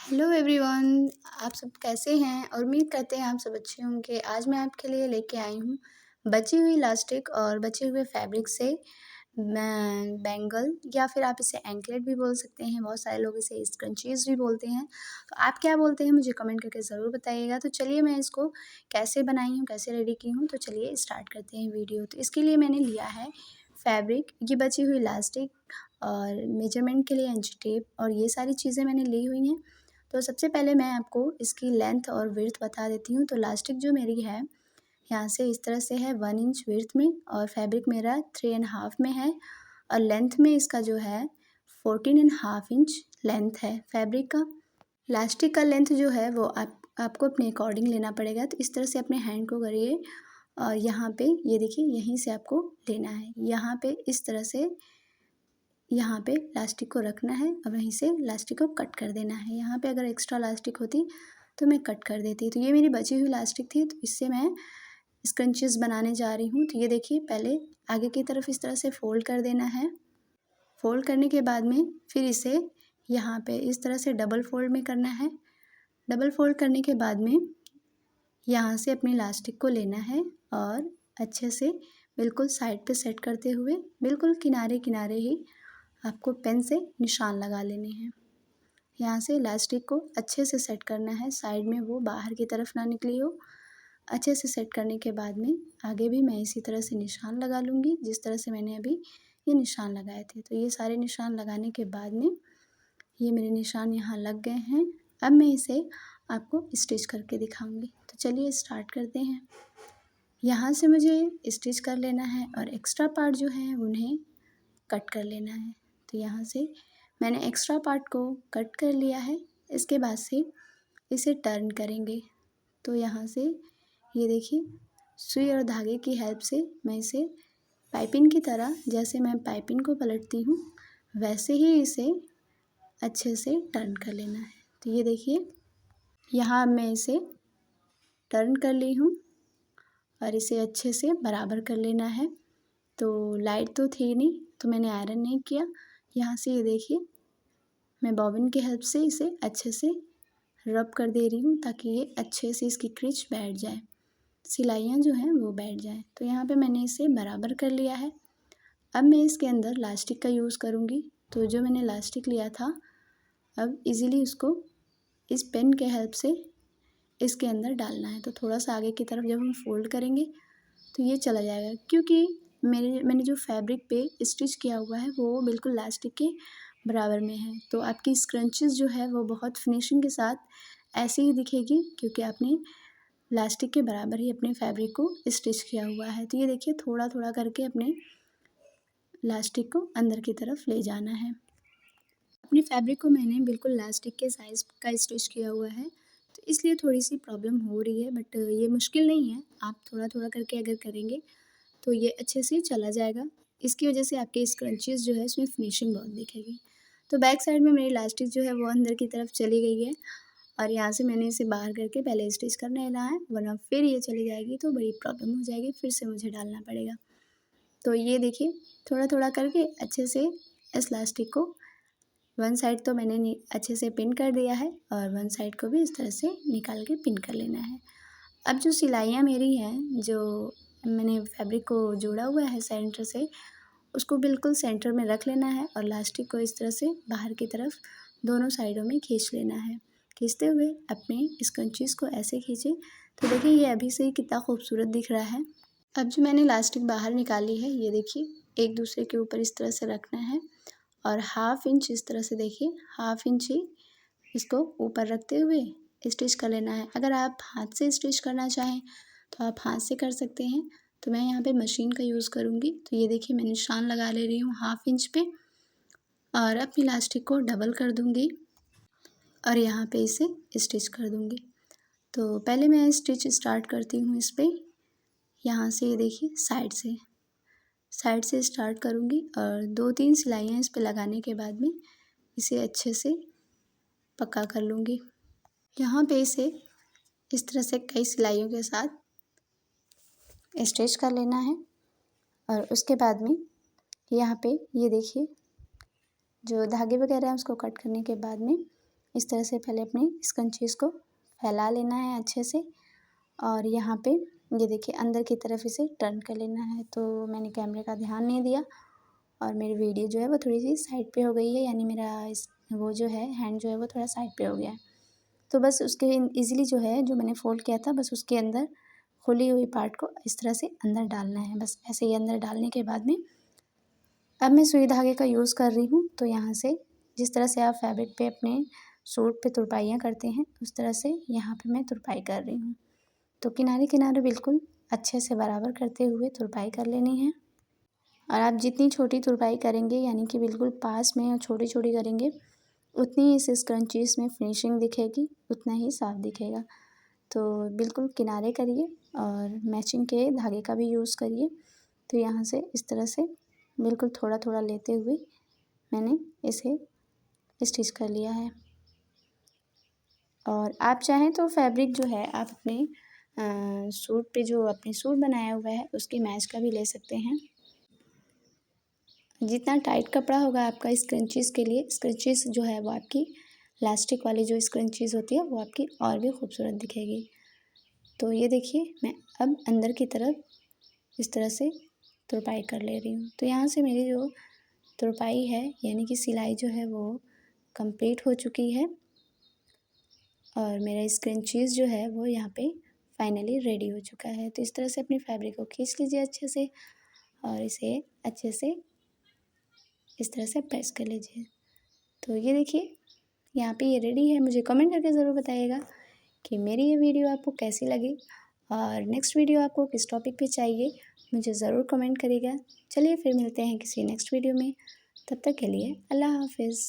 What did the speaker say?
Hello everyone. आप सब कैसे हैं और उम्मीद करते हैं आप सब अच्छे होंगे। आज मैं आपके लिए लेके आई हूँ बची हुई इलास्टिक और बचे हुए फैब्रिक से बैंगल या फिर आप इसे एंकलेट भी बोल सकते हैं। बहुत सारे लोग इसे स्क्रंचीज़ भी बोलते हैं। तो आप क्या बोलते हैं मुझे कमेंट करके ज़रूर बताइएगा। तो चलिए मैं इसको कैसे बनाई हूँ, कैसे रेडी की हूँ, तो चलिए स्टार्ट करते हैं वीडियो। तो इसके लिए मैंने लिया है फैब्रिक, ये बची हुई इलास्टिक और मेजरमेंट के लिए इंची टेप और ये सारी चीज़ें मैंने ली हुई हैं। तो सबसे पहले मैं आपको इसकी लेंथ और विड्थ बता देती हूँ। तो इलास्टिक जो मेरी है यहाँ से इस तरह से है 1 इंच विड्थ में और फैब्रिक मेरा 3.5 में है और लेंथ में इसका जो है 14.5 इंच लेंथ है फैब्रिक का। इलास्टिक का लेंथ जो है वो आपको अपने अकॉर्डिंग लेना पड़ेगा। तो इस तरह से अपने हैंड को करिए और यहाँ पे ये देखिए यहीं से आपको लेना है। यहाँ पे इस तरह से यहाँ पे इलास्टिक को रखना है और वहीं से इलास्टिक को कट कर देना है। यहाँ पे अगर एक्स्ट्रा इलास्टिक होती तो मैं कट कर देती। तो ये मेरी बची हुई इलास्टिक थी, तो इससे मैं स्क्रंचेस बनाने जा रही हूँ। तो ये देखिए पहले आगे की तरफ इस तरह से फ़ोल्ड कर देना है। फ़ोल्ड करने के बाद में फिर इसे यहाँ पे इस तरह से डबल फ़ोल्ड में करना है। डबल फ़ोल्ड करने के बाद में यहाँ से अपनी इलास्टिक को लेना है और अच्छे से बिल्कुल साइड पे सेट करते हुए बिल्कुल किनारे किनारे ही आपको पेन से निशान लगा लेने हैं। यहाँ से इलास्टिक को अच्छे से सेट करना है, साइड में वो बाहर की तरफ ना निकली हो। अच्छे से सेट करने के बाद में आगे भी मैं इसी तरह से निशान लगा लूँगी जिस तरह से मैंने अभी ये निशान लगाए थे। तो ये सारे निशान लगाने के बाद में ये मेरे निशान यहाँ लग गए हैं। अब मैं इसे आपको स्टिच करके दिखाऊँगी। तो चलिए स्टार्ट करते हैं। यहाँ से मुझे स्टिच कर लेना है और एक्स्ट्रा पार्ट जो है उन्हें कट कर लेना है। तो यहाँ से मैंने एक्स्ट्रा पार्ट को कट कर लिया है। इसके बाद से इसे टर्न करेंगे। तो यहाँ से ये देखिए सुई और धागे की हेल्प से मैं इसे पाइपिंग की तरह, जैसे मैं पाइपिंग को पलटती हूँ वैसे ही इसे अच्छे से टर्न कर लेना है। तो ये देखिए यहाँ मैं इसे टर्न कर ली हूँ और इसे अच्छे से बराबर कर लेना है। तो लाइट तो थी नहीं तो मैंने आयरन नहीं किया। यहाँ से ये देखिए मैं बॉबिन की हेल्प से इसे अच्छे से रब कर दे रही हूँ ताकि ये अच्छे से इसकी क्रिच बैठ जाए, सिलाइयाँ जो हैं वो बैठ जाएँ। तो यहाँ पे मैंने इसे बराबर कर लिया है। अब मैं इसके अंदर इलास्टिक का यूज़ करूँगी। तो जो मैंने इलास्टिक लिया था अब इजीली उसको इस पेन के हेल्प से इसके अंदर डालना है। तो थोड़ा सा आगे की तरफ जब हम फोल्ड करेंगे तो ये चला जाएगा, क्योंकि मैंने जो फैब्रिक पे स्टिच किया हुआ है वो बिल्कुल इलास्टिक के बराबर में है। तो आपकी स्क्रंचेस जो है वो बहुत फिनिशिंग के साथ ऐसे ही दिखेगी क्योंकि आपने इलास्टिक के बराबर ही अपने फैब्रिक को स्टिच किया हुआ है। तो ये देखिए थोड़ा थोड़ा करके अपने इलास्टिक को अंदर की तरफ ले जाना है। अपने फैब्रिक को मैंने बिल्कुल इलास्टिक के साइज़ का स्टिच किया हुआ है, तो इसलिए थोड़ी सी प्रॉब्लम हो रही है, बट ये मुश्किल नहीं है। आप थोड़ा थोड़ा करके अगर करेंगे तो ये अच्छे से चला जाएगा। इसकी वजह से आपके स्क्रंचेस जो है इसमें फिनिशिंग बहुत दिखेगी। तो बैक साइड में मेरी इलास्टिक जो है वो अंदर की तरफ चली गई है और यहाँ से मैंने इसे बाहर करके पहले स्टिच कर लेना है, वरना फिर ये चली जाएगी तो बड़ी प्रॉब्लम हो जाएगी, फिर से मुझे डालना पड़ेगा। तो ये देखिए थोड़ा थोड़ा करके अच्छे से इस इलास्टिक को वन साइड तो मैंने अच्छे से पिन कर दिया है और वन साइड को भी इस तरह से निकाल के पिन कर लेना है। अब जो सिलाइयाँ मेरी हैं, जो मैंने फैब्रिक को जोड़ा हुआ है सेंटर से, उसको बिल्कुल सेंटर में रख लेना है और इलास्टिक को इस तरह से बाहर की तरफ दोनों साइडों में खींच लेना है। खींचते हुए अपने स्क्रंचीज़ को ऐसे खींचे तो देखिए ये अभी से ही कितना खूबसूरत दिख रहा है। अब जो मैंने इलास्टिक बाहर निकाली है ये देखिए एक दूसरे के ऊपर इस तरह से रखना है और हाफ इंच इस तरह से देखिए हाफ इंच ही इसको ऊपर रखते हुए स्टिच कर लेना है। अगर आप हाथ से स्टिच करना चाहें तो आप हाथ से कर सकते हैं। तो मैं यहाँ पे मशीन का यूज़ करूँगी। तो ये देखिए मैं निशान लगा ले रही हूँ हाफ इंच पे और अपनी इलास्टिक को डबल कर दूँगी और यहाँ पे इसे स्टिच कर दूँगी। तो पहले मैं स्टिच स्टार्ट करती हूँ इस पर। यहाँ से ये देखिए साइड से स्टार्ट करूँगी और 2-3 सिलाइयाँ इस पे लगाने के बाद में इसे अच्छे से पक्का कर लूँगी। यहाँ पे इसे इस तरह से कई सिलाइयों के साथ स्टिच कर लेना है और उसके बाद में यहाँ पे ये देखिए जो धागे वगैरह हैं उसको कट करने के बाद में इस तरह से पहले अपने स्क्रंचीज़ को फैला लेना है अच्छे से और यहाँ पे ये देखिए अंदर की तरफ इसे टर्न कर लेना है। तो मैंने कैमरे का ध्यान नहीं दिया और मेरी वीडियो जो है वो थोड़ी सी साइड पे हो गई है, यानी मेरा इस वो जो है हैंड जो है वो थोड़ा साइड पे हो गया है। तो बस उसके ईज़िली जो है जो मैंने फ़ोल्ड किया था बस उसके अंदर खुली हुई पार्ट को इस तरह से अंदर डालना है। बस ऐसे ही अंदर डालने के बाद में अब मैं सुई धागे का यूज़ कर रही हूँ। तो यहाँ से जिस तरह से आप फैब्रिक पे अपने सूट पे तुरपाइयाँ करते हैं उस तरह से यहाँ पे मैं तुरपाई कर रही हूँ। तो किनारे-किनारे बिल्कुल अच्छे से बराबर करते हुए तुरपाई कर लेनी है। और आप जितनी छोटी तुरपाई करेंगे यानी कि बिल्कुल पास में और छोटी-छोटी करेंगे उतनी ही इस स्क्रंचीज़ में फिनिशिंग दिखेगी, उतना ही साफ दिखेगा। तो बिल्कुल किनारे करिए और मैचिंग के धागे का भी यूज़ करिए। तो यहाँ से इस तरह से बिल्कुल थोड़ा-थोड़ा लेते हुए मैंने इसे स्टिच कर लिया है। और आप चाहें तो फैब्रिक जो है आप अपने सूट पे जो आपने सूट बनाया हुआ है उसकी मैच का भी ले सकते हैं। जितना टाइट कपड़ा होगा आपका स्क्रंचीज़ के लिए, स्क्रंचीज़ जो है वो आपकी इलास्टिक वाली जो स्क्रंचीज़ होती है वो आपकी और भी खूबसूरत दिखेगी। तो ये देखिए मैं अब अंदर की तरफ इस तरह से तुरपाई कर ले रही हूँ। तो यहाँ से मेरी जो तुरपाई है यानी कि सिलाई जो है वो कंप्लीट हो चुकी है और मेरा स्क्रंचीज़ जो है वो यहाँ पे फाइनली रेडी हो चुका है। तो इस तरह से अपनी फैब्रिक को खींच लीजिए अच्छे से और इसे अच्छे से इस तरह से प्रेस कर लीजिए। तो ये देखिए यहाँ पे ये रेडी है। मुझे कमेंट करके ज़रूर बताइएगा कि मेरी ये वीडियो आपको कैसी लगी और नेक्स्ट वीडियो आपको किस टॉपिक पे चाहिए, मुझे ज़रूर कमेंट करिएगा। चलिए फिर मिलते हैं किसी नेक्स्ट वीडियो में, तब तक के लिए अल्लाह हाफ़िज़।